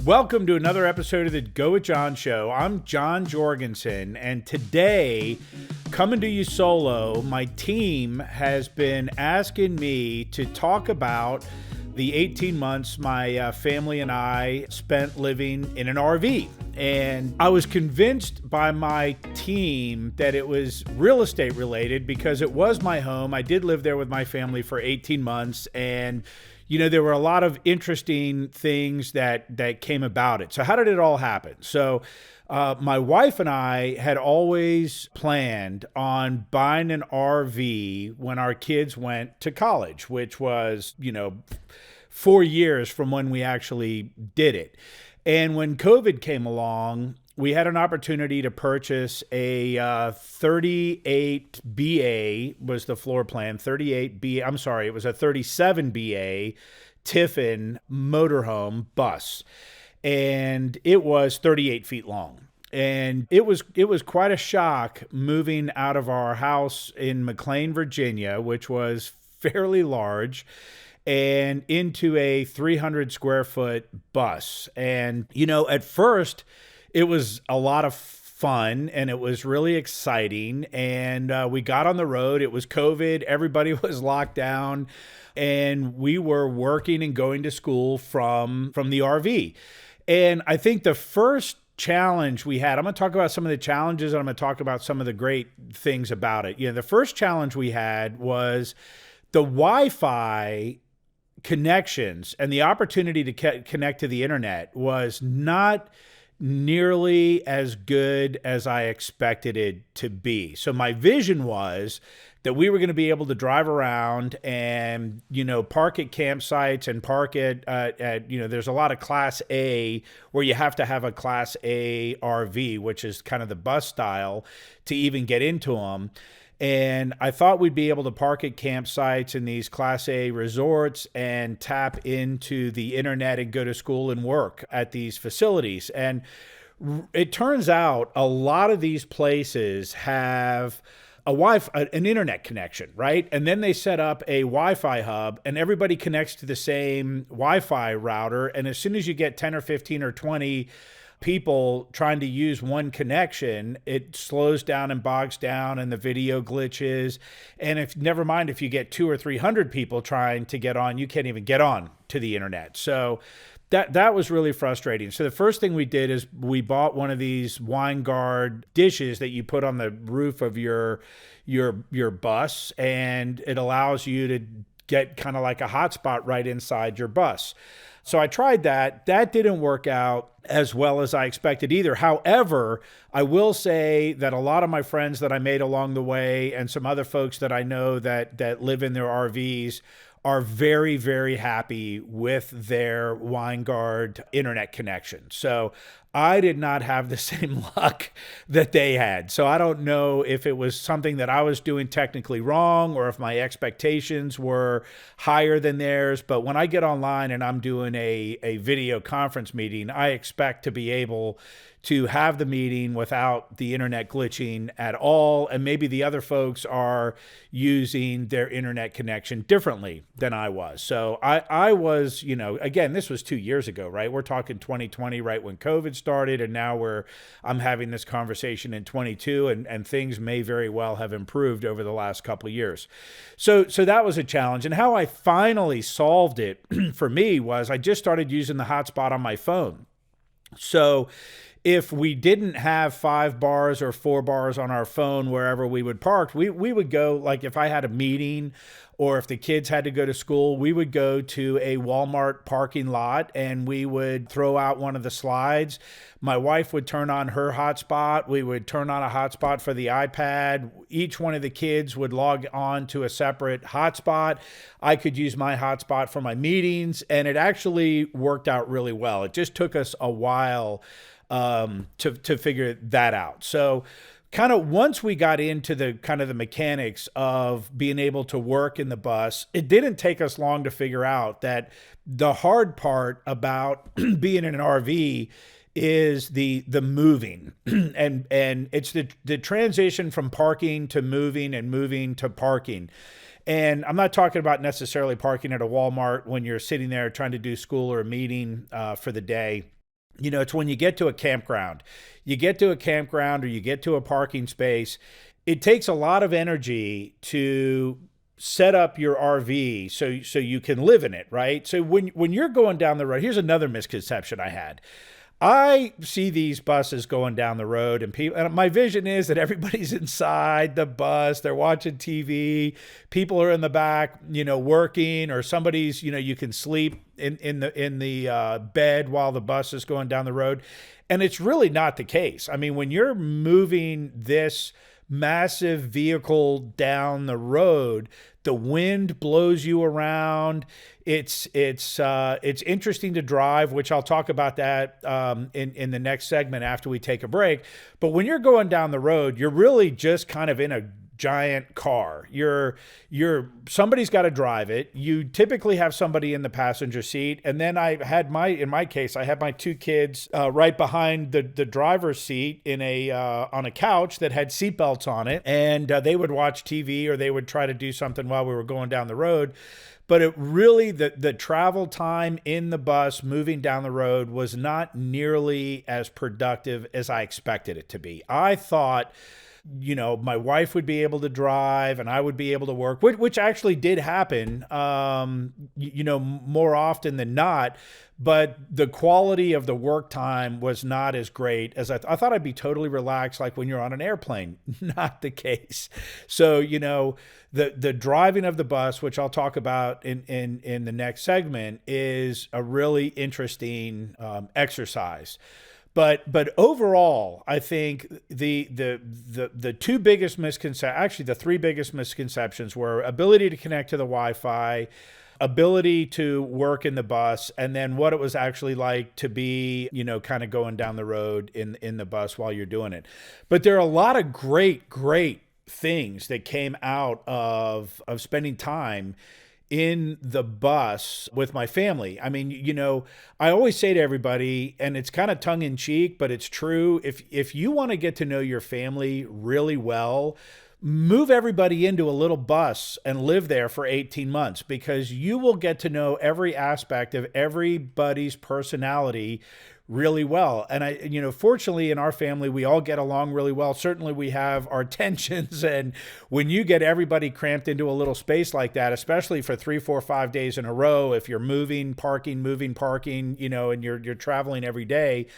Welcome to another episode of the Go With John Show. I'm John Jorgenson, and today, coming to you solo, my team has been asking me to talk about the 18 months my family and I spent living in an RV. And I was convinced by my team that it was real estate related because it was my home. I did live there with my family for 18 months, and there were a lot of interesting things that came about it. So how did it all happen? So my wife and I had always planned on buying an RV when our kids went to college, which was, 4 years from when we actually did it. And when COVID came along, we had an opportunity to purchase a 38 BA was the floor plan, 38 BA, I'm sorry, it was a 37 BA Tiffin motorhome bus. And it was 38 feet long. And it was quite a shock moving out of our house in McLean, Virginia, which was fairly large, and into a 300 square foot bus. And, at first it was a lot of fun and it was really exciting. And we got on the road. It was COVID. Everybody was locked down and we were working and going to school from the RV. And I think the first challenge we had, I'm going to talk about some of the challenges and I'm going to talk about some of the great things about it. The first challenge we had was the Wi-Fi connections, and the opportunity to connect to the internet was not nearly as good as I expected it to be. So my vision was that we were going to be able to drive around and, park at campsites and park at there's a lot of Class A where you have to have a Class A RV, which is kind of the bus style, to even get into them. And I thought we'd be able to park at campsites in these Class A resorts and tap into the internet and go to school and work at these facilities. And it turns out a lot of these places have an internet connection, right? And then they set up a Wi-Fi hub and everybody connects to the same Wi-Fi router. And as soon as you get 10 or 15 or 20 people trying to use one connection, it slows down and bogs down and the video glitches. And never mind if you get 200 or 300 people trying to get on, you can't even get on to the internet. So that was really frustrating. So the first thing we did is we bought one of these wine guard dishes that you put on the roof of your bus, and it allows you to get kind of like a hotspot right inside your bus. So I tried that. That didn't work out as well as I expected either. However, I will say that a lot of my friends that I made along the way and some other folks that I know that live in their RVs are very, very happy with their WineGuard internet connection. So I did not have the same luck that they had. So I don't know if it was something that I was doing technically wrong or if my expectations were higher than theirs. But when I get online and I'm doing a video conference meeting, I expect to be able to have the meeting without the internet glitching at all. And maybe the other folks are using their internet connection differently than I was. So I was, again, this was 2 years ago, right? We're talking 2020, right when COVID started. And now I'm having this conversation in 22 and things may very well have improved over the last couple of years. So that was a challenge. And how I finally solved it for me was I just started using the hotspot on my phone. So if we didn't have 5 bars or 4 bars on our phone wherever we would park, we would go, like if I had a meeting or if the kids had to go to school, we would go to a Walmart parking lot and we would throw out one of the slides. My wife would turn on her hotspot. We would turn on a hotspot for the iPad. Each one of the kids would log on to a separate hotspot. I could use my hotspot for my meetings, and it actually worked out really well. It just took us a while to figure that out. So kind of once we got into the mechanics of being able to work in the bus, it didn't take us long to figure out that the hard part about being in an RV is the moving and it's the transition from parking to moving and moving to parking. And I'm not talking about necessarily parking at a Walmart when you're sitting there trying to do school or a meeting for the day. It's when you get to a campground. You get to a campground or you get to a parking space. It takes a lot of energy to set up your RV so you can live in it, right? So when you're going down the road, here's another misconception I had. I see these buses going down the road and my vision is that everybody's inside the bus, they're watching TV, people are in the back, working, or somebody's, you can sleep in the bed while the bus is going down the road. And it's really not the case. I mean, when you're moving this massive vehicle down the road, the wind blows you around. It's interesting to drive, which I'll talk about that in the next segment after we take a break. But when you're going down the road, you're really just kind of in a giant car. Somebody's got to drive it. You typically have somebody in the passenger seat. And then in my case, I had my two kids right behind the driver's seat on a couch that had seatbelts on it. And they would watch TV or they would try to do something while we were going down the road. But it really, the travel time in the bus moving down the road was not nearly as productive as I expected it to be. I thought, my wife would be able to drive and I would be able to work, which actually did happen, more often than not. But the quality of the work time was not as great as I thought. I'd be totally relaxed, like when you're on an airplane. Not the case. So, the driving of the bus, which I'll talk about in the next segment, is a really interesting exercise. But overall, I think the two biggest misconceptions, actually the three biggest misconceptions, were ability to connect to the Wi-Fi, ability to work in the bus, and then what it was actually like to be, kind of going down the road in the bus while you're doing it. But there are a lot of great things that came out of spending time in the bus with my family. I mean, I always say to everybody, and it's kind of tongue in cheek, but it's true. If you want to get to know your family really well, move everybody into a little bus and live there for 18 months, because you will get to know every aspect of everybody's personality really well. And fortunately in our family, we all get along really well. Certainly we have our tensions. And when you get everybody cramped into a little space like that, especially for 3, 4, 5 days in a row, if you're moving, parking, and you're traveling every day,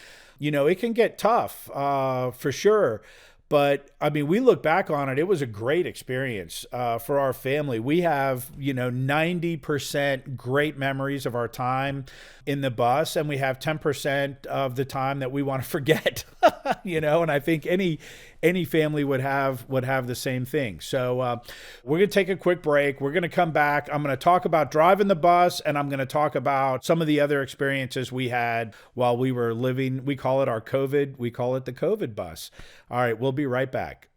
it can get tough, for sure. But I mean, we look back on it, it was a great experience for our family. We have, 90% great memories of our time in the bus, and we have 10% of the time that we want to forget, and I think any family would have the same thing. So we're going to take a quick break. We're going to come back. I'm going to talk about driving the bus, and I'm going to talk about some of the other experiences we had while we were living. We call it the COVID bus. All right, we'll be right back.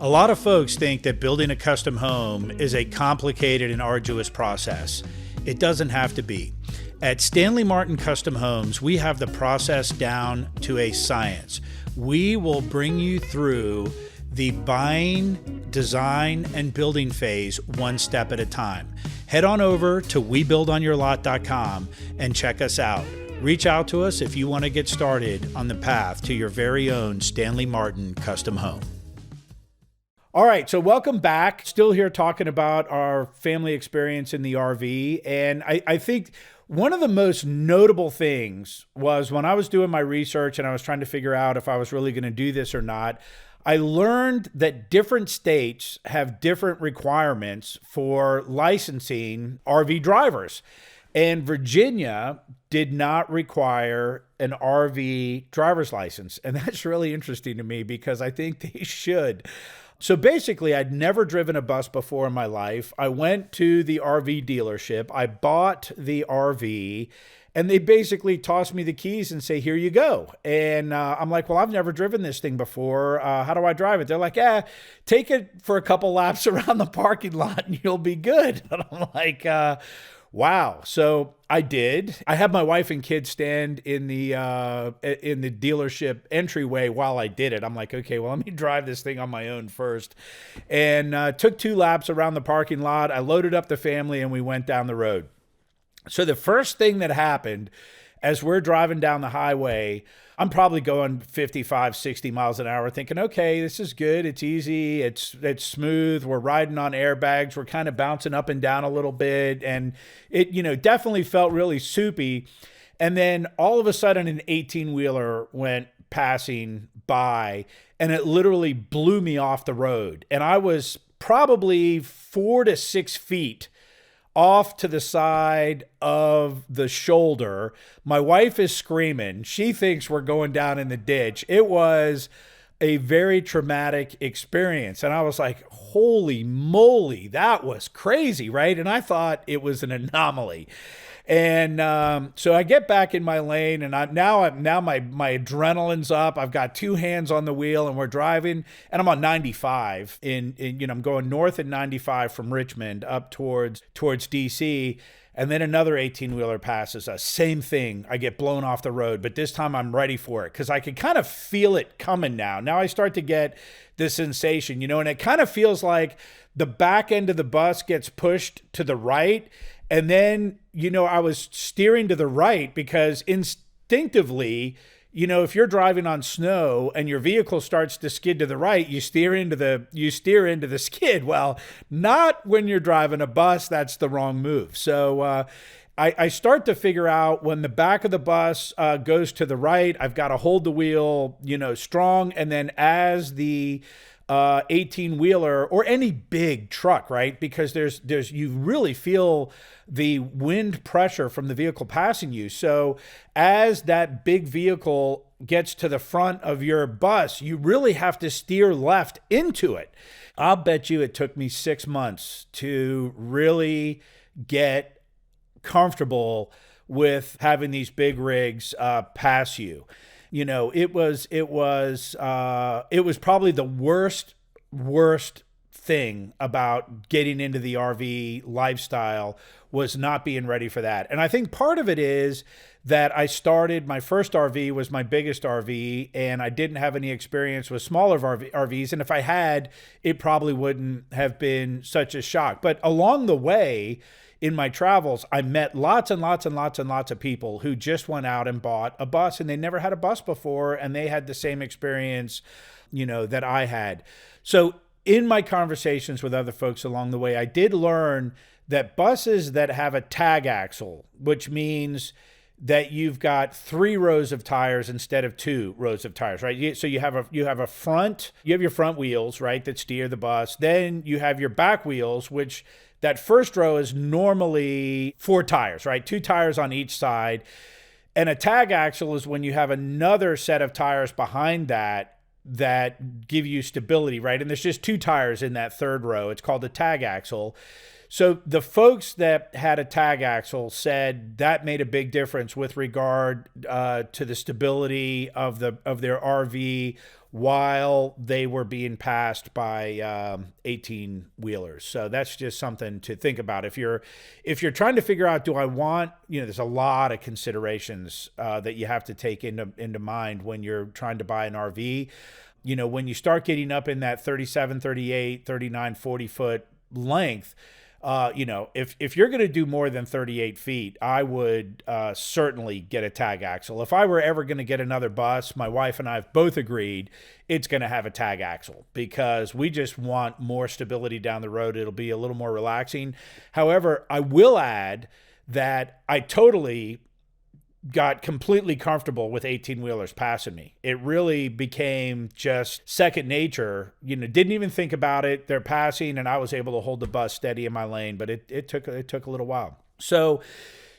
A lot of folks think that building a custom home is a complicated and arduous process. It doesn't have to be. At Stanley Martin Custom Homes, we have the process down to a science. We will bring you through the buying, design, and building phase one step at a time. Head on over to webuildonyourlot.com and check us out. Reach out to us if you want to get started on the path to your very own Stanley Martin custom home. All right, so welcome back. Still here talking about our family experience in the RV. And I think one of the most notable things was when I was doing my research and I was trying to figure out if I was really going to do this or not, I learned that different states have different requirements for licensing RV drivers. And Virginia did not require an RV driver's license. And that's really interesting to me because I think they should. So basically, I'd never driven a bus before in my life. I went to the RV dealership. I bought the RV, and they basically tossed me the keys and say, here you go. And I'm like, well, I've never driven this thing before. How do I drive it? They're like, take it for a couple laps around the parking lot and you'll be good. And I'm like, wow. So I did. I had my wife and kids stand in the dealership entryway while I did it. I'm like, okay, well, let me drive this thing on my own first. And took 2 laps around the parking lot. I loaded up the family and we went down the road. So the first thing that happened as we're driving down the highway, I'm probably going 55, 60 miles an hour thinking, okay, this is good. It's easy. It's smooth. We're riding on airbags. We're kind of bouncing up and down a little bit. And it, definitely felt really soupy. And then all of a sudden an 18-wheeler went passing by and it literally blew me off the road. And I was probably 4 to 6 feet off to the side of the shoulder. My wife is screaming. She thinks we're going down in the ditch. It was a very traumatic experience. And I was like, holy moly, that was crazy, right? And I thought it was an anomaly. And so I get back in my lane, and now my adrenaline's up. I've got 2 hands on the wheel, and we're driving, and I'm on 95. I'm going north at 95 from Richmond up towards DC, and then another 18-wheeler passes us. Same thing. I get blown off the road, but this time I'm ready for it because I can kind of feel it coming now. Now I start to get the sensation, and it kind of feels like the back end of the bus gets pushed to the right. And then, I was steering to the right because instinctively, if you're driving on snow and your vehicle starts to skid to the right, you steer into the skid. Well, not when you're driving a bus. That's the wrong move. So I start to figure out when the back of the bus goes to the right, I've got to hold the wheel, strong. And then as the 18-wheeler or any big truck, right? Because there's you really feel the wind pressure from the vehicle passing you. So as that big vehicle gets to the front of your bus, you really have to steer left into it. I'll bet you it took me 6 months to really get comfortable with having these big rigs pass you. It was probably the worst thing about getting into the RV lifestyle was not being ready for that. And I think part of it is that my first RV was my biggest RV, and I didn't have any experience with smaller RVs. And if I had, it probably wouldn't have been such a shock. But along the way, in my travels, I met lots and lots and lots and lots of people who just went out and bought a bus, and they never had a bus before, and they had the same experience, that I had. So in my conversations with other folks along the way, I did learn that buses that have a tag axle, which means that you've got 3 rows of tires instead of 2 rows of tires, right? So you have your front wheels, right, that steer the bus. Then you have your back wheels, which that first row is normally 4 tires, right? 2 tires on each side. And a tag axle is when you have another set of tires behind that give you stability, right? And there's just 2 tires in that third row. It's called a tag axle. So the folks that had a tag axle said that made a big difference with regard to the stability of their RV while they were being passed by 18-wheelers. So that's just something to think about. If you're trying to figure out, do I want, there's a lot of considerations that you have to take into mind when you're trying to buy an RV. When you start getting up in that 37, 38, 39, 40 foot length, if you're going to do more than 38 feet, I would certainly get a tag axle. If I were ever going to get another bus, my wife and I have both agreed it's going to have a tag axle because we just want more stability down the road. It'll be a little more relaxing. However, I will add that I totally got completely comfortable with 18-wheelers passing me. It really became just second nature. Didn't even think about it. They're passing, and I was able to hold the bus steady in my lane, but it took a little while. So,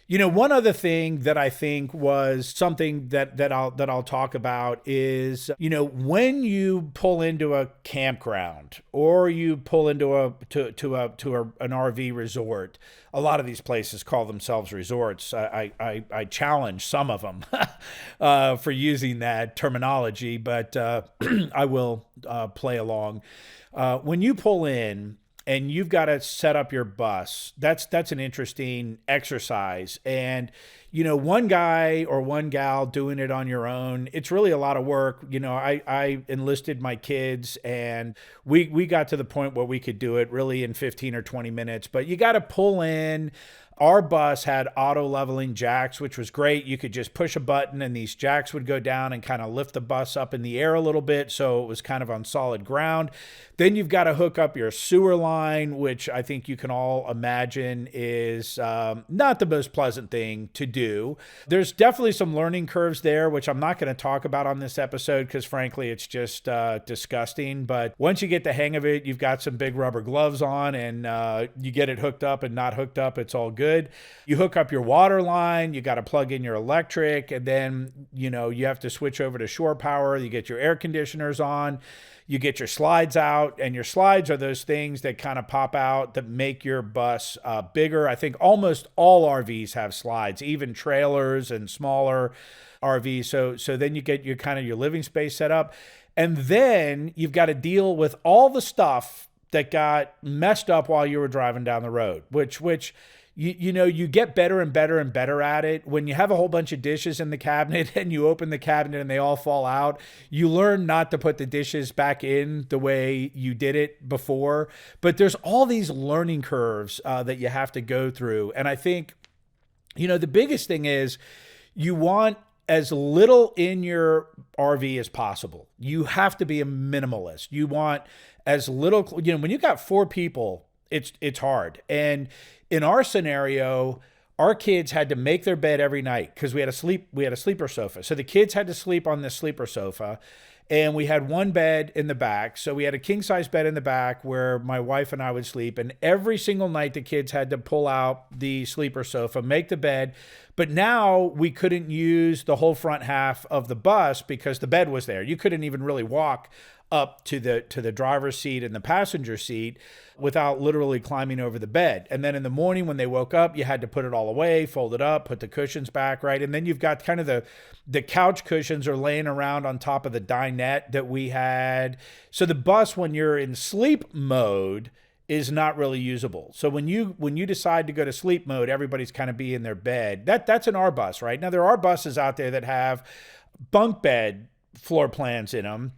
one other thing that I think was something that I'll talk about is, when you pull into a campground or you pull into an RV resort. A lot of these places call themselves resorts. I challenge some of them for using that terminology, but I will play along. When you pull in and you've got to set up your bus, that's an interesting exercise. And, one guy or one gal doing it on your own, it's really a lot of work. I enlisted my kids, and we got to the point where we could do it really in 15 or 20 minutes, but you got to pull in. Our bus had auto leveling jacks, which was great. You could just push a button and these jacks would go down and kind of lift the bus up in the air a little bit. So it was kind of on solid ground. Then you've got to hook up your sewer line, which I think you can all imagine is not the most pleasant thing to do. There's definitely some learning curves there, which I'm not going to talk about on this episode because frankly, it's just disgusting. But once you get the hang of it, you've got some big rubber gloves on and you get it hooked up and not hooked up. It's all good. You hook up your water line, you got to plug in your electric, and then, you have to switch over to shore power. You get your air conditioners on. You get your slides out, and your slides are those things that kind of pop out that make your bus bigger. I think almost all RVs have slides, even trailers and smaller RVs. So then you get your kind of your living space set up. And then you've got to deal with all the stuff that got messed up while you were driving down the road, which you get better and better and better at it. When you have a whole bunch of dishes in the cabinet and you open the cabinet and they all fall out, you learn not to put the dishes back in the way you did it before. But there's all these learning curves that you have to go through. And I think, the biggest thing is you want as little in your RV as possible. You have to be a minimalist. You want as little, when you got 4 people, it's hard. And in our scenario, our kids had to make their bed every night because we had a sleeper sofa. So the kids had to sleep on this sleeper sofa, and we had one bed in the back. So we had a king size bed in the back where my wife and I would sleep. And every single night the kids had to pull out the sleeper sofa, make the bed. But now we couldn't use the whole front half of the bus because the bed was there. You couldn't even really walk up to the driver's seat and the passenger seat without literally climbing over the bed. And then in the morning when they woke up, you had to put it all away, fold it up, put the cushions back, right? And then you've got kind of the couch cushions are laying around on top of the dinette that we had. So the bus, when you're in sleep mode, is not really usable. So when you decide to go to sleep mode, everybody's kind of be in their bed. That's an R bus, right? Now there are buses out there that have bunk bed floor plans in them.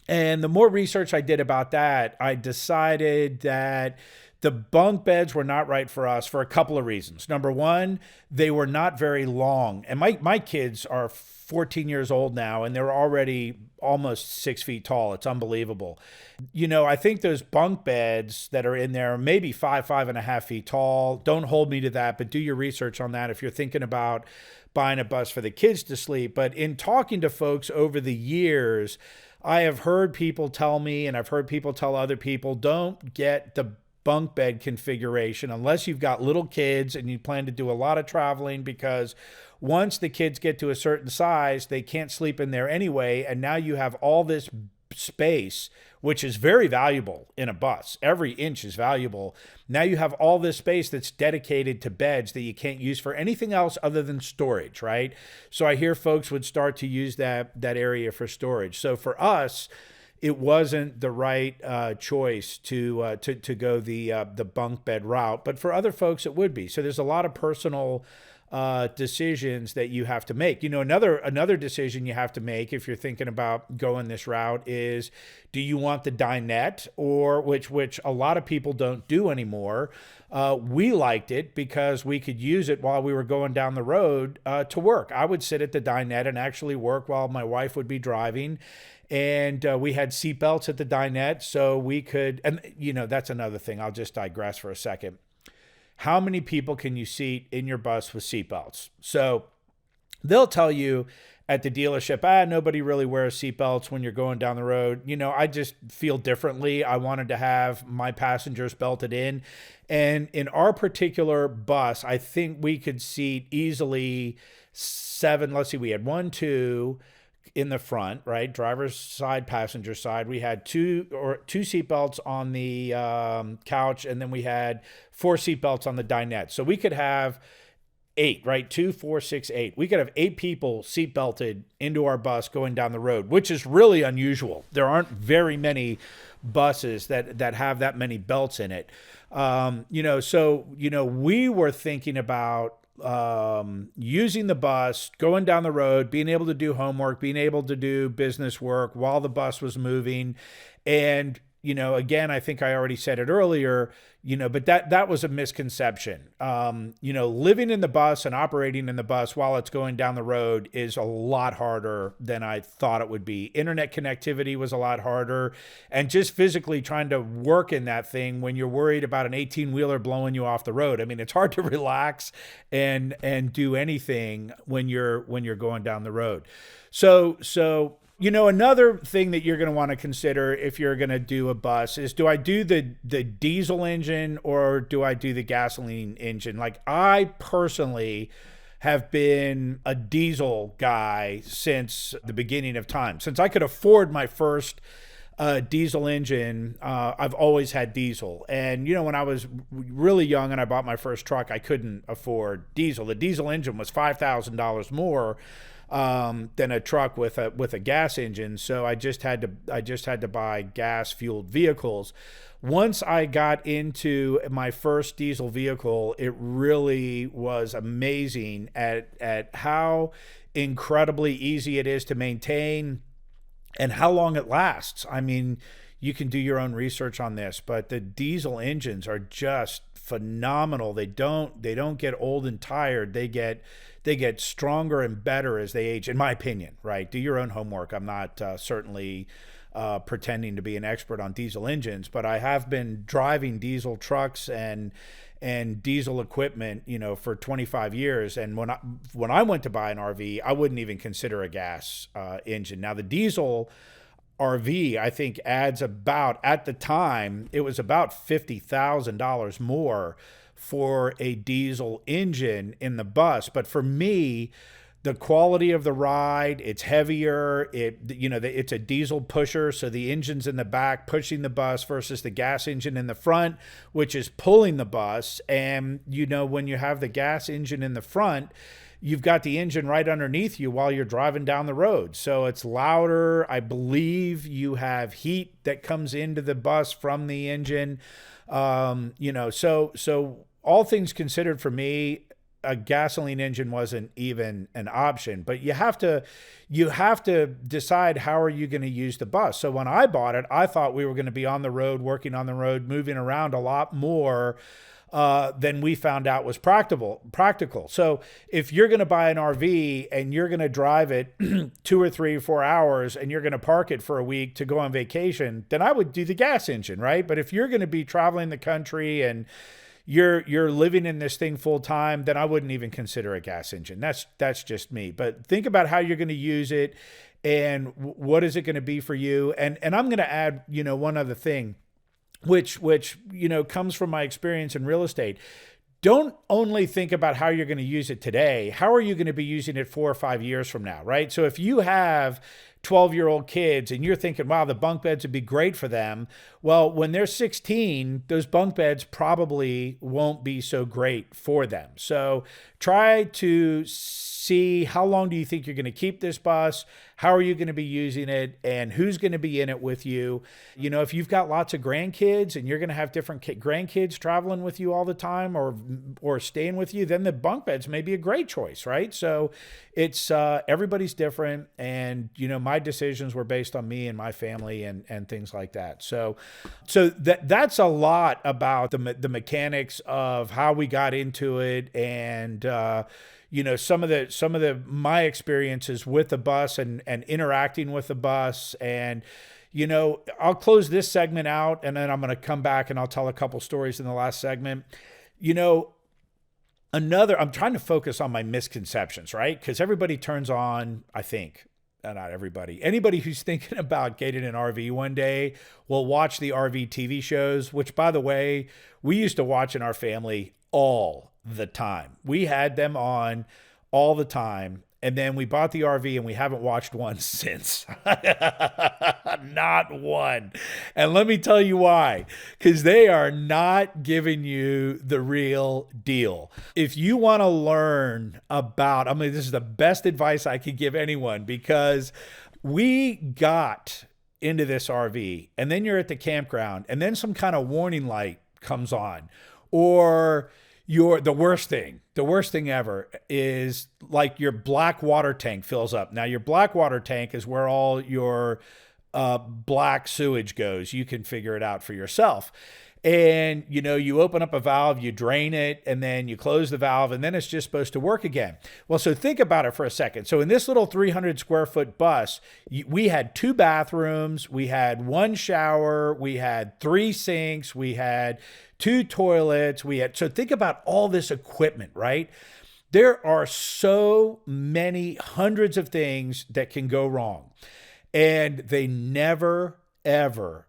And the more research I did about that, I decided that the bunk beds were not right for us for a couple of reasons. Number one, they were not very long. And my kids are 14 years old now, and they're already almost 6 feet tall. It's unbelievable. I think those bunk beds that are in there are maybe 5.5 feet tall. Don't hold me to that, but do your research on that if you're thinking about buying a bus for the kids to sleep. But in talking to folks over the years, I have heard people tell me, and I've heard people tell other people, don't get the bunk bed configuration unless you've got little kids and you plan to do a lot of traveling, because once the kids get to a certain size, they can't sleep in there anyway. And now you have all this space, which is very valuable in a bus. Every inch is valuable. Now you have all this space that's dedicated to beds that you can't use for anything else other than storage, right? So I hear folks would start to use that area for storage. So for us, it wasn't the right choice to go the bunk bed route, but for other folks it would be. So there's a lot of personal decisions that you have to make. Another decision you have to make if you're thinking about going this route is, do you want the dinette, or which a lot of people don't do anymore? We liked it because we could use it while we were going down the road to work. I would sit at the dinette and actually work while my wife would be driving. And we had seatbelts at the dinette, so we could, and that's another thing. I'll just digress for a second. How many people can you seat in your bus with seatbelts? So they'll tell you at the dealership, nobody really wears seatbelts when you're going down the road. I just feel differently. I wanted to have my passengers belted in. And in our particular bus, I think we could seat easily 7. Let's see, we had 1, 2 in the front, right? Driver's side, passenger side. We had two seatbelts on the couch, and then we had 4 seatbelts on the dinette. So we could have 8, right? 2, 4, 6, 8. We could have 8 people seatbelted into our bus going down the road, which is really unusual. There aren't very many buses that have that many belts in it. We were thinking about using the bus, going down the road, being able to do homework, being able to do business work while the bus was moving. And again, I think I already said it earlier, but that was a misconception. Living in the bus and operating in the bus while it's going down the road is a lot harder than I thought it would be. Internet connectivity was a lot harder, and just physically trying to work in that thing when you're worried about an 18-wheeler blowing you off the road. I mean, it's hard to relax and do anything when you're going down the road. So another thing that you're going to want to consider if you're going to do a bus is, do I do the diesel engine or do I do the gasoline engine? Like, I personally have been a diesel guy since the beginning of time. Since I could afford my first diesel engine, I've always had diesel. And, when I was really young and I bought my first truck, I couldn't afford diesel. The diesel engine was $5,000 more than a truck with a gas engine. So I just had to buy gas fueled vehicles. Once I got into my first diesel vehicle, it really was amazing at how incredibly easy it is to maintain and how long it lasts. I mean, you can do your own research on this, but the diesel engines are just phenomenal. They don't get old and tired. They get stronger and better as they age, in my opinion, right? Do your own homework. I'm not certainly pretending to be an expert on diesel engines, but I have been driving diesel trucks and diesel equipment, for 25 years. And when I went to buy an RV, I wouldn't even consider a gas engine. Now, the diesel RV, I think, adds about, at the time, it was about $50,000 more for a diesel engine in the bus. But for me, the quality of the ride, it's heavier, it's a diesel pusher, so the engine's in the back pushing the bus versus the gas engine in the front, which is pulling the bus. And when you have the gas engine in the front, you've got the engine right underneath you while you're driving down the road. So it's louder. I believe you have heat that comes into the bus from the engine. So all things considered, for me, a gasoline engine wasn't even an option. But you have to decide, how are you going to use the bus? So when I bought it, I thought we were going to be on the road, working on the road, moving around a lot more than we found out was practical. So if you're going to buy an RV and you're going to drive it 2 or 3 or 4 hours and you're going to park it for a week to go on vacation, then I would do the gas engine, right? But if you're going to be traveling the country and you're living in this thing full time, then I wouldn't even consider a gas engine. That's just me. But think about how you're going to use it and what is it going to be for you. And I'm going to add, one other thing, which comes from my experience in real estate. Don't only think about how you're going to use it today. How are you going to be using it 4 or 5 years from now, right? So if you have 12-year-old kids and you're thinking, wow, the bunk beds would be great for them. Well, when they're 16, those bunk beds probably won't be so great for them. So try to see, how long do you think you're going to keep this bus? How are you going to be using it? And who's going to be in it with you? If you've got lots of grandkids and you're going to have different grandkids traveling with you all the time or staying with you, then the bunk beds may be a great choice, right? So it's everybody's different. And, my decisions were based on me and my family and things like that. So that's a lot about the mechanics of how we got into it, and some of my experiences with the bus and interacting with the bus. And I'll close this segment out, and then I'm going to come back and I'll tell a couple stories in the last segment. I'm trying to focus on my misconceptions, right? Because everybody turns on, I think, not everybody, anybody who's thinking about getting an RV one day will watch the RV TV shows, which, by the way, we used to watch in our family all the time. We had them on all the time. And then we bought the RV and we haven't watched one since. Not one. And let me tell you why. Because they are not giving you the real deal. If you want to learn about, this is the best advice I could give anyone, because we got into this RV and then you're at the campground and then some kind of warning light comes on, or the worst thing ever is like your black water tank fills up. Now, your black water tank is where all your black sewage goes. You can figure it out for yourself. And, you open up a valve, you drain it, and then you close the valve, and then it's just supposed to work again. Well, so think about it for a second. So in this little 300 square foot bus, we had 2 bathrooms, we had 1 shower, we had 3 sinks, we had 2 toilets, so think about all this equipment, right? There are so many hundreds of things that can go wrong. And they never, ever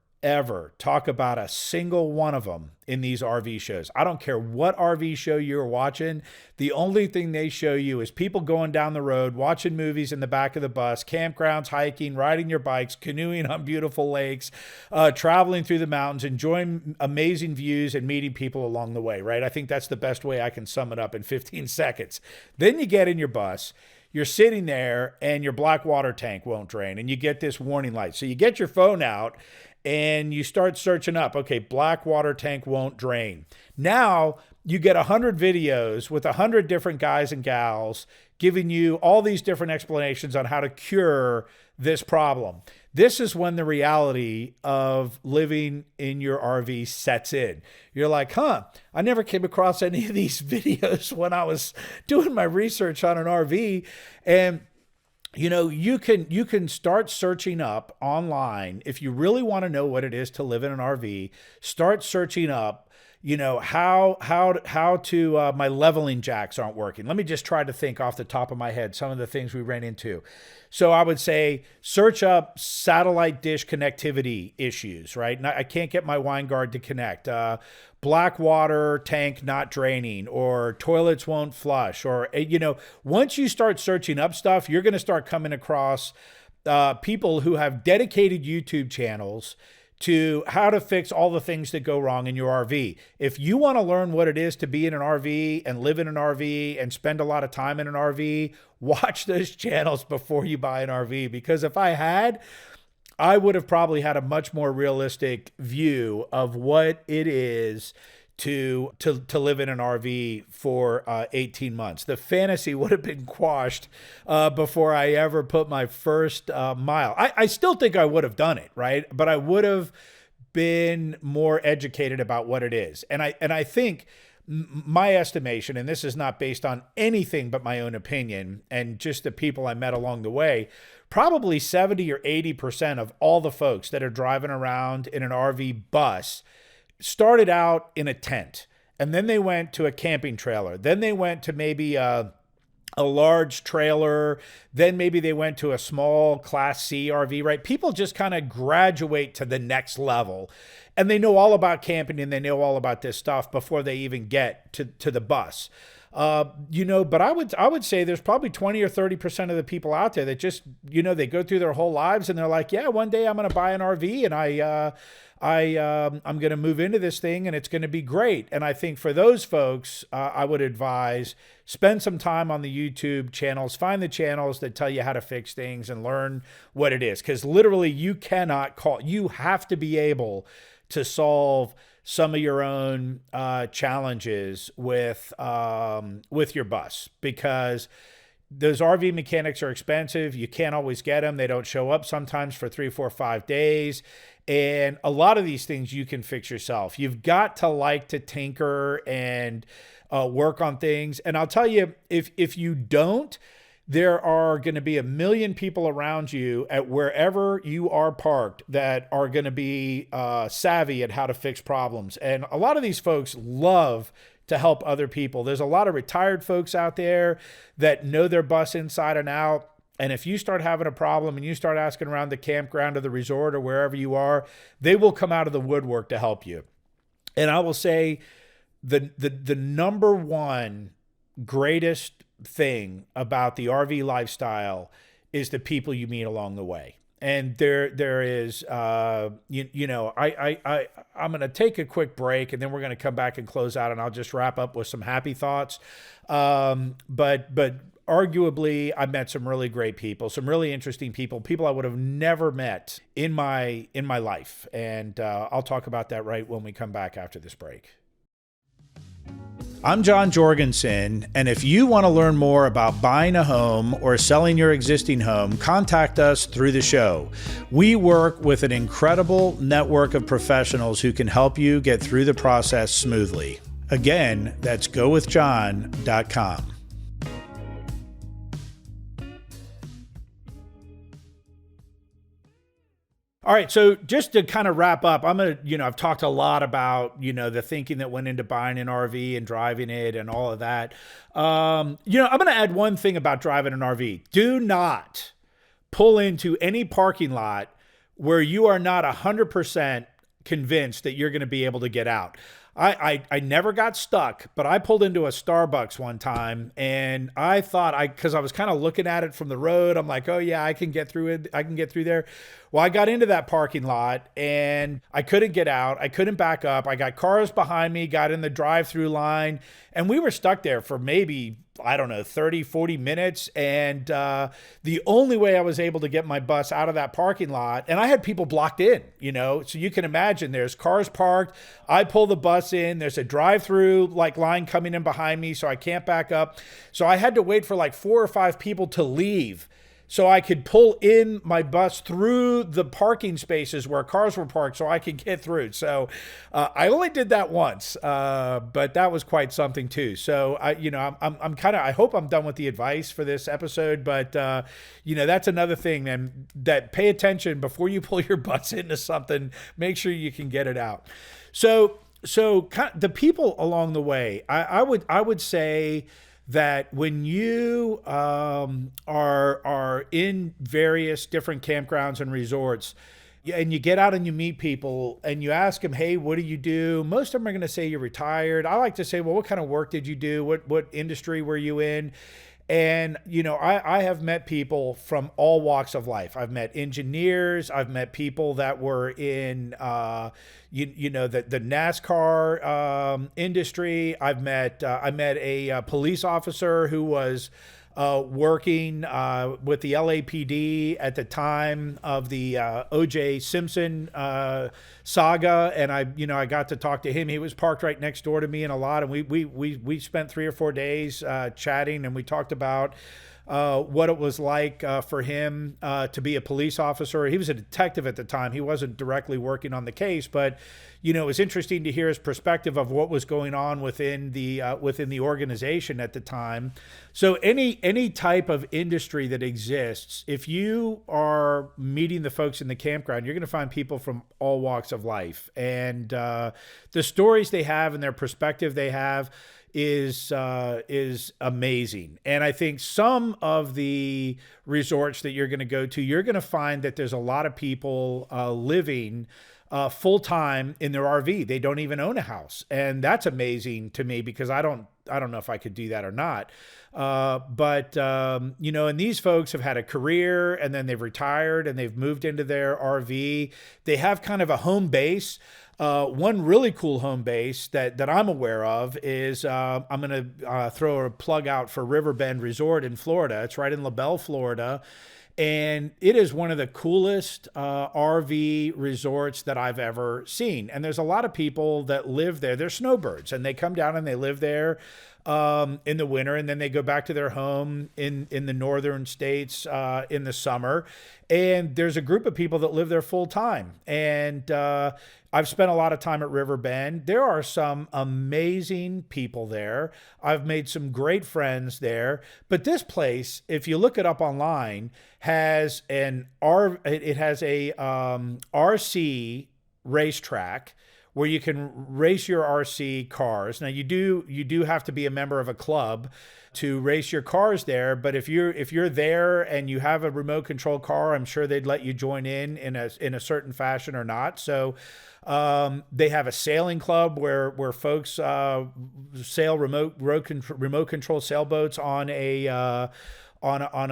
talk about a single one of them in these RV shows. I don't care what RV show you're watching. The only thing they show you is people going down the road, watching movies in the back of the bus, campgrounds, hiking, riding your bikes, canoeing on beautiful lakes, traveling through the mountains, enjoying amazing views and meeting people along the way, right? I think that's the best way I can sum it up in 15 seconds. Then you get in your bus. You're sitting there and your black water tank won't drain and you get this warning light. So you get your phone out and you start searching up, okay, black water tank won't drain. Now you get 100 videos with 100 different guys and gals giving you all these different explanations on how to cure this problem. This is when the reality of living in your RV sets in. You're like, I never came across any of these videos when I was doing my research on an RV. And you can start searching up online. If you really want to know what it is to live in an RV, start searching up, how to my leveling jacks aren't working. Let me just try to think off the top of my head some of the things we ran into. So I would say search up satellite dish connectivity issues, right? I can't get my Winegard to connect. Black water tank not draining, or toilets won't flush, or, once you start searching up stuff, you're going to start coming across people who have dedicated YouTube channels to how to fix all the things that go wrong in your RV. If you want to learn what it is to be in an RV and live in an RV and spend a lot of time in an RV, watch those channels before you buy an RV. Because if I would have probably had a much more realistic view of what it is to live in an RV for 18 months. The fantasy would have been quashed before I ever put my first mile. I still think I would have done it, right? But I would have been more educated about what it is. And I think my estimation, and this is not based on anything but my own opinion and just the people I met along the way, probably 70 or 80% of all the folks that are driving around in an RV bus started out in a tent, and then they went to a camping trailer. Then they went to maybe a large trailer. Then maybe they went to a small Class C RV, right? People just kind of graduate to the next level, and they know all about camping and they know all about this stuff before they even get to the bus. But I would say there's probably 20 or 30% of the people out there that just, they go through their whole lives and they're like, yeah, one day I'm going to buy an RV and I'm going to move into this thing and it's going to be great. And I think for those folks, I would advise spend some time on the YouTube channels, find the channels that tell you how to fix things and learn what it is. Because literally you have to be able to solve some of your own challenges with your bus, because those RV mechanics are expensive. You can't always get them. They don't show up sometimes for 3, 4, 5 days. And a lot of these things you can fix yourself. You've got to like to tinker and work on things. And I'll tell you, if you don't, there are going to be a million people around you at wherever you are parked that are going to be savvy at how to fix problems. And a lot of these folks love to help other people. There's a lot of retired folks out there that know their bus inside and out. And if you start having a problem and you start asking around the campground or the resort or wherever you are, they will come out of the woodwork to help you. And I will say the number one greatest thing about the RV lifestyle is the people you meet along the way. And there is, I'm going to take a quick break and then we're going to come back and close out, and I'll just wrap up with some happy thoughts. But arguably, I met some really great people, some really interesting people I would have never met in my life. And I'll talk about that right when we come back after this break. I'm John Jorgenson, and if you want to learn more about buying a home or selling your existing home, contact us through the show. We work with an incredible network of professionals who can help you get through the process smoothly. Again, that's gowithjohn.com. All right, so just to kind of wrap up, I've talked a lot about, the thinking that went into buying an RV and driving it and all of that. I'm going to add one thing about driving an RV. Do not pull into any parking lot where you are not 100% convinced that you're going to be able to get out. I never got stuck, but I pulled into a Starbucks one time and I thought because I was kind of looking at it from the road, I'm like, oh yeah, I can get through it. I can get through there. Well, I got into that parking lot and I couldn't get out. I couldn't back up. I got cars behind me, got in the drive-through line, and we were stuck there for maybe, 30, 40 minutes. And the only way I was able to get my bus out of that parking lot, and I had people blocked in, so you can imagine there's cars parked. I pull the bus in, there's a drive-through line coming in behind me, so I can't back up. So I had to wait for 4 or 5 people to leave so I could pull in my bus through the parking spaces where cars were parked so I could get through. So I only did that once, but that was quite something too. So I hope I'm done with the advice for this episode, but that's another thing, man, that pay attention before you pull your bus into something, make sure you can get it out. So the people along the way, I would say that when you are in various different campgrounds and resorts, and you get out and you meet people and you ask them, hey, what do you do? Most of them are going to say you're retired. I like to say, well, what kind of work did you do? What industry were you in? And, I have met people from all walks of life. I've met engineers. I've met people that were in, the NASCAR industry. I met a police officer who was working with the LAPD at the time of the O.J. Simpson saga, and I got to talk to him. He was parked right next door to me and and we spent 3 or 4 days chatting, and we talked about what it was like for him to be a police officer. He was a detective at the time. He wasn't directly working on the case, but it was interesting to hear his perspective of what was going on within the organization at the time. So any type of industry that exists, if you are meeting the folks in the campground, you're going to find people from all walks of life, and the stories they have and their perspective they have is amazing. And I think some of the resorts that you're going to go to, you're going to find that there's a lot of people living full-time in their RV. They don't even own a house. And that's amazing to me because I don't know if I could do that or not. And these folks have had a career and then they've retired and they've moved into their RV. They have kind of a home base. One really cool home base that I'm aware of is I'm going to throw a plug out for Riverbend Resort in Florida. It's right in La Belle, Florida. And it is one of the coolest RV resorts that I've ever seen. And there's a lot of people that live there. They're snowbirds, and they come down and they live there in the winter, and then they go back to their home in the northern states in the summer. And there's a group of people that live there full time. And I've spent a lot of time at Riverbend. There are some amazing people there. I've made some great friends there. But this place, if you look it up online, has a RC racetrack where you can race your RC cars. Now you do have to be a member of a club to race your cars there, but if you're there and you have a remote control car, I'm sure they'd let you join in a certain fashion or not. So they have a sailing club where folks sail remote control sailboats on a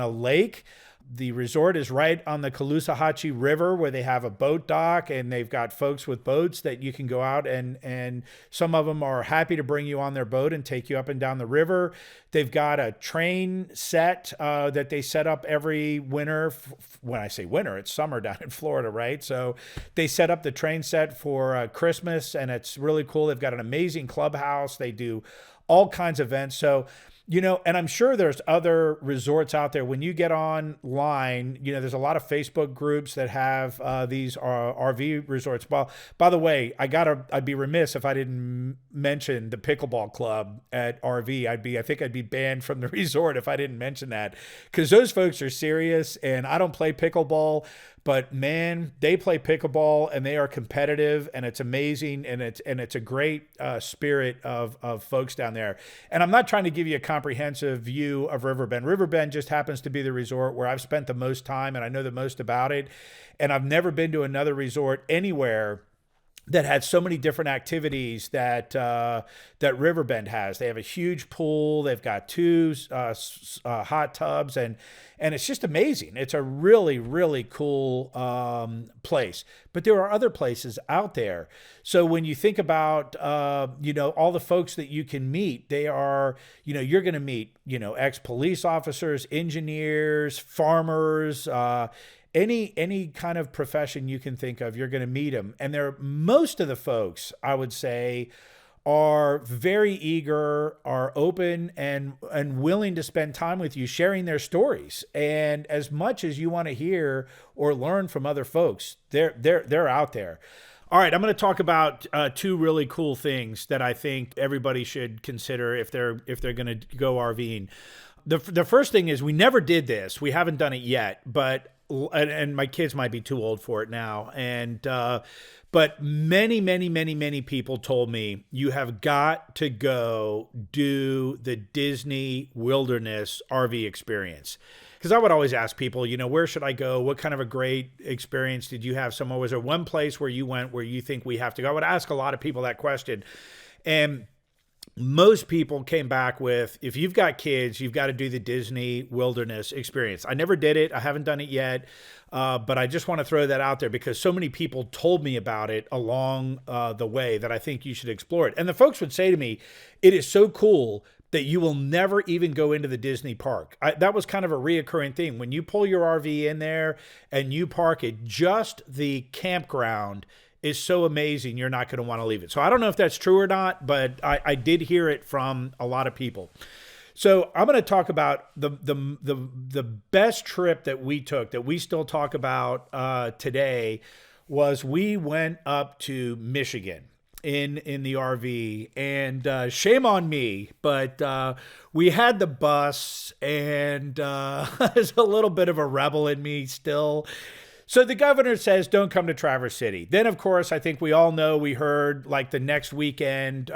lake. The resort is right on the Caloosahatchee River, where they have a boat dock, and they've got folks with boats that you can go out and some of them are happy to bring you on their boat and take you up and down the river. They've got a train set that they set up every winter. When I say winter, it's summer down in Florida, right? So they set up the train set for Christmas, and it's really cool. They've got an amazing clubhouse. They do all kinds of events. So, and I'm sure there's other resorts out there. When you get online, there's a lot of Facebook groups that have these RV resorts. Well, by the way, I'd be remiss if I didn't mention the pickleball club at RV. I think I'd be banned from the resort if I didn't mention that, because those folks are serious, and I don't play pickleball. But man, they play pickleball and they are competitive, and it's amazing, and it's a great spirit of folks down there. And I'm not trying to give you a comprehensive view of Riverbend. Riverbend just happens to be the resort where I've spent the most time and I know the most about it. And I've never been to another resort anywhere that had so many different activities that Riverbend has. They have a huge pool. They've got two hot tubs, and it's just amazing. It's a really, really cool place. But there are other places out there. So when you think about all the folks that you can meet, they are, you're going to meet ex-police officers, engineers, farmers. Any kind of profession you can think of, you're going to meet them. And most of the folks, I would say, are very eager, are open and willing to spend time with you, sharing their stories. And as much as you want to hear or learn from other folks, they're out there. All right, I'm going to talk about two really cool things that I think everybody should consider if they're going to go RVing. The first thing is, we never did this. We haven't done it yet, and my kids might be too old for it now. But many people told me, you have got to go do the Disney Wilderness RV experience. Because I would always ask people, where should I go? What kind of a great experience did you have somewhere? Was there one place where you went where you think we have to go? I would ask a lot of people that question. And most people came back with, if you've got kids, you've got to do the Disney Wilderness experience. I never did it. I haven't done it yet. But I just want to throw that out there because so many people told me about it along the way that I think you should explore it. And the folks would say to me, it is so cool that you will never even go into the Disney park. That was kind of a reoccurring thing. When you pull your RV in there and you park it, just the campground is so amazing, you're not going to want to leave it. So I don't know if that's true or not, but I did hear it from a lot of people. So I'm going to talk about the best trip that we took, that we still talk about today, was we went up to Michigan in the RV, and shame on me, but we had the bus, and there's a little bit of a rebel in me still. So the governor says, don't come to Traverse City. Then, of course, I think we all know, we heard like the next weekend,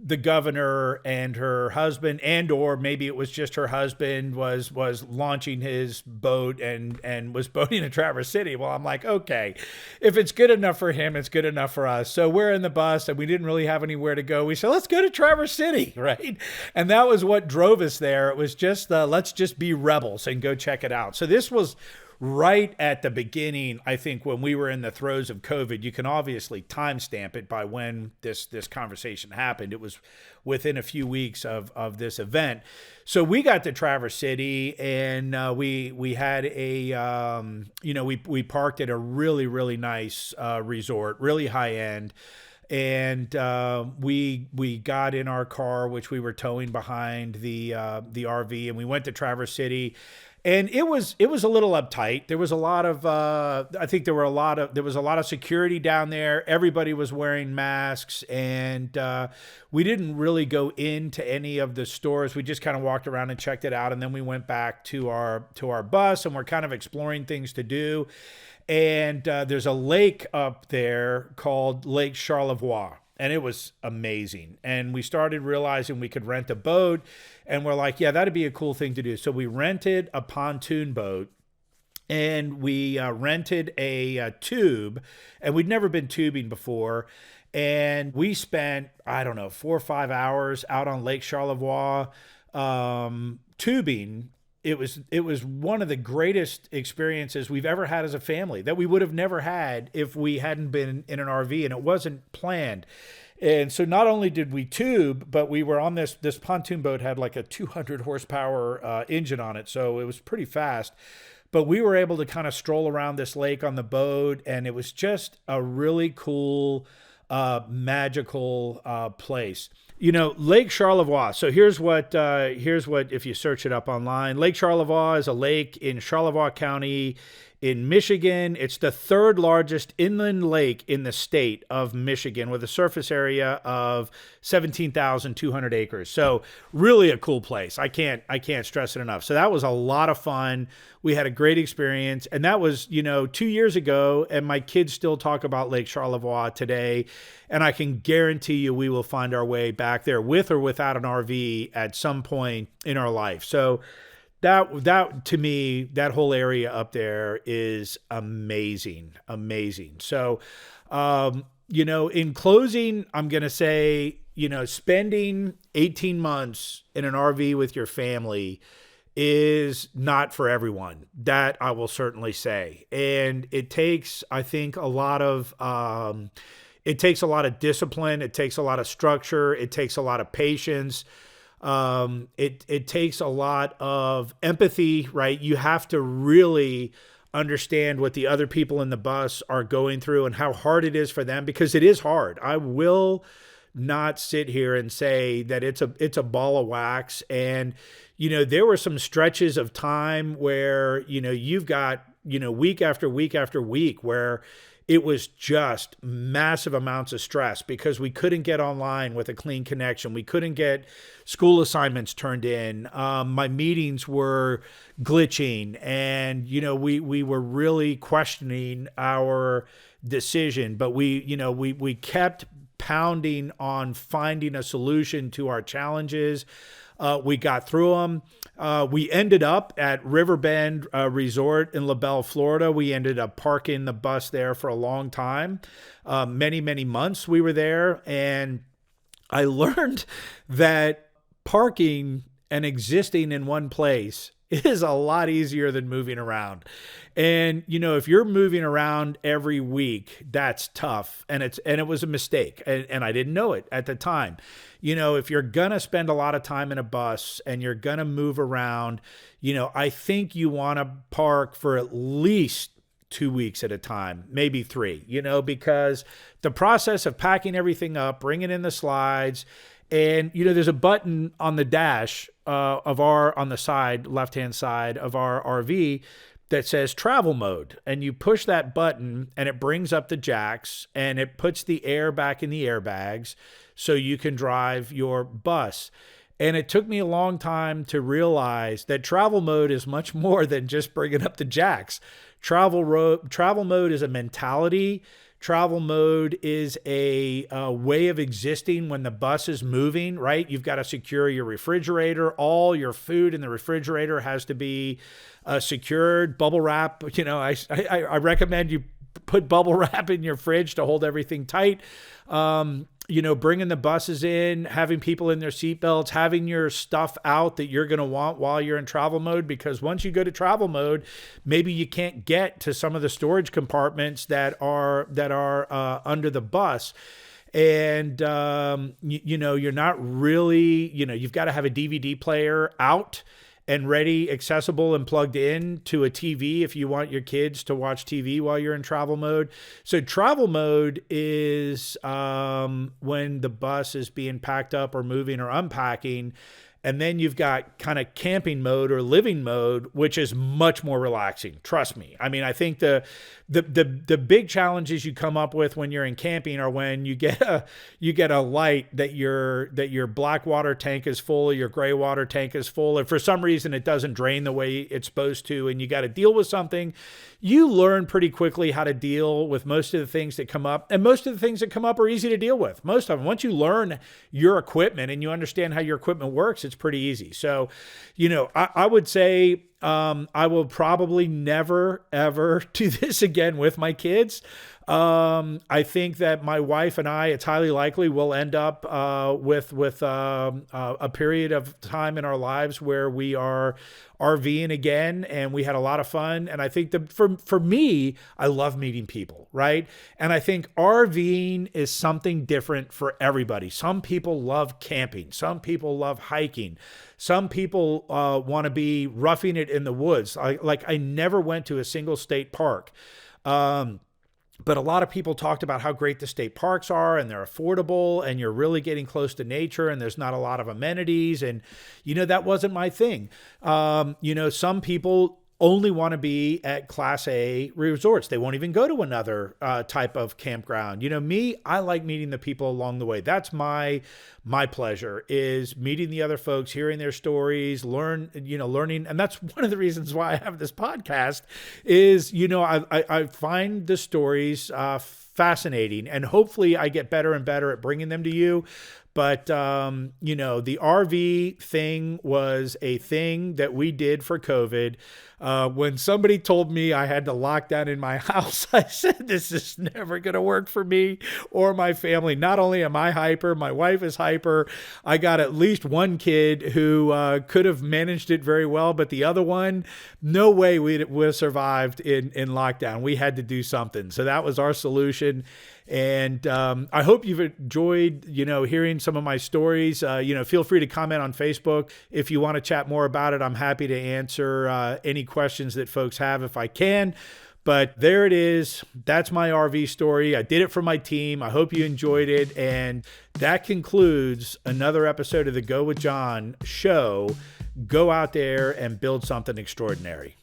the governor and her husband, and or maybe it was just her husband, was launching his boat and was boating to Traverse City. Well, I'm like, okay, if it's good enough for him, it's good enough for us. So we're in the bus and we didn't really have anywhere to go. We said, let's go to Traverse City, right? And that was what drove us there. It was just, let's just be rebels and go check it out. So this was right at the beginning, I think, when we were in the throes of COVID. You can obviously timestamp it by when this conversation happened. It was within a few weeks of this event. So we got to Traverse City, and we had a we parked at a really, really nice resort, really high end. And we got in our car, which we were towing behind the RV, and we went to Traverse City. And it was a little uptight. There was a lot of there was a lot of security down there. Everybody was wearing masks, and we didn't really go into any of the stores. We just kind of walked around and checked it out, and then we went back to our bus, and we're kind of exploring things to do. And there's a lake up there called Lake Charlevoix. And it was amazing. And we started realizing we could rent a boat. And we're like, yeah, that'd be a cool thing to do. So we rented a pontoon boat. And we rented a tube. And we'd never been tubing before. And we spent, 4 or 5 hours out on Lake Charlevoix tubing. It was one of the greatest experiences we've ever had as a family, that we would have never had if we hadn't been in an RV and it wasn't planned. And so not only did we tube, but we were on this pontoon boat, had like a 200 horsepower engine on it. So it was pretty fast. But we were able to kind of stroll around this lake on the boat, and it was just a really cool, magical place. Lake Charlevoix. So here's what if you search it up online. Lake Charlevoix is a lake in Charlevoix County in Michigan. It's the third largest inland lake in the state of Michigan with a surface area of 17,200 acres. So really a cool place. I can't stress it enough. So that was a lot of fun. We had a great experience, and that was, 2 years ago, and my kids still talk about Lake Charlevoix today. And I can guarantee you we will find our way back there with or without an RV at some point in our life. So that to me, that whole area up there is amazing, amazing. So, in closing, I'm going to say, spending 18 months in an RV with your family is not for everyone. That I will certainly say. And it takes, I think, it takes a lot of discipline. It takes a lot of structure. It takes a lot of patience. It takes a lot of empathy, right? You have to really understand what the other people in the bus are going through and how hard it is for them, because it is hard. I will not sit here and say that it's a ball of wax. And, there were some stretches of time where, you've got, week after week after week where it was just massive amounts of stress because we couldn't get online with a clean connection. We couldn't get school assignments turned in. My meetings were glitching, and we were really questioning our decision. But we kept pounding on finding a solution to our challenges. We got through them. We ended up at Riverbend Resort in La Belle, Florida. We ended up parking the bus there for a long time. Many, many months we were there. And I learned that parking and existing in one place is a lot easier than moving around. And, if you're moving around every week, that's tough. And it was a mistake. And I didn't know it at the time. If you're going to spend a lot of time in a bus and you're going to move around, I think you want to park for at least 2 weeks at a time, maybe 3, because the process of packing everything up, bringing in the slides, and, there's a button on the dash on the side, left-hand side of our RV that says travel mode. And you push that button and it brings up the jacks and it puts the air back in the airbags so you can drive your bus. And it took me a long time to realize that travel mode is much more than just bringing up the jacks. Travel mode is a mentality. Travel mode is a way of existing when the bus is moving, right? You've got to secure your refrigerator. All your food in the refrigerator has to be secured. Bubble wrap, I recommend you put bubble wrap in your fridge to hold everything tight. Bringing the buses in, having people in their seatbelts, having your stuff out that you're going to want while you're in travel mode, because once you go to travel mode, maybe you can't get to some of the storage compartments that are under the bus. And, you're not really, you've got to have a DVD player out and ready, accessible, and plugged in to a TV if you want your kids to watch TV while you're in travel mode. So travel mode is when the bus is being packed up or moving or unpacking. And then you've got kind of camping mode or living mode, which is much more relaxing. Trust me. I mean, I think the big challenges you come up with when you're in camping are when you get a light that your black water tank is full, or your gray water tank is full, and for some reason it doesn't drain the way it's supposed to, and you got to deal with something. You learn pretty quickly how to deal with most of the things that come up, and most of the things that come up are easy to deal with. Most of them, once you learn your equipment and you understand how your equipment works, it's pretty easy. So, I would say I will probably never, ever do this again with my kids. I think that my wife and I, it's highly likely we'll end up with a period of time in our lives where we are RVing again, and we had a lot of fun. And I think that for me, I love meeting people, right? And I think RVing is something different for everybody. Some people love camping. Some people love hiking. Some people want to be roughing it in the woods. I never went to a single state park. But a lot of people talked about how great the state parks are and they're affordable and you're really getting close to nature and there's not a lot of amenities. And, that wasn't my thing. Some people only want to be at Class A resorts. They won't even go to another type of campground. Me, I like meeting the people along the way. That's my pleasure, is meeting the other folks, hearing their stories, learning. And that's one of the reasons why I have this podcast is, I find the stories fascinating, and hopefully I get better and better at bringing them to you. But, the RV thing was a thing that we did for COVID. When somebody told me I had to lock down in my house, I said, this is never going to work for me or my family. Not only am I hyper, my wife is hyper. I got at least one kid who could have managed it very well, but the other one, no way would have survived in lockdown. We had to do something. So that was our solution. And I hope you've enjoyed, hearing some of my stories. Feel free to comment on Facebook. If you want to chat more about it, I'm happy to answer any questions that folks have if I can. But there it is. That's my RV story. I did it for my team. I hope you enjoyed it. And that concludes another episode of the Go with John show. Go out there and build something extraordinary.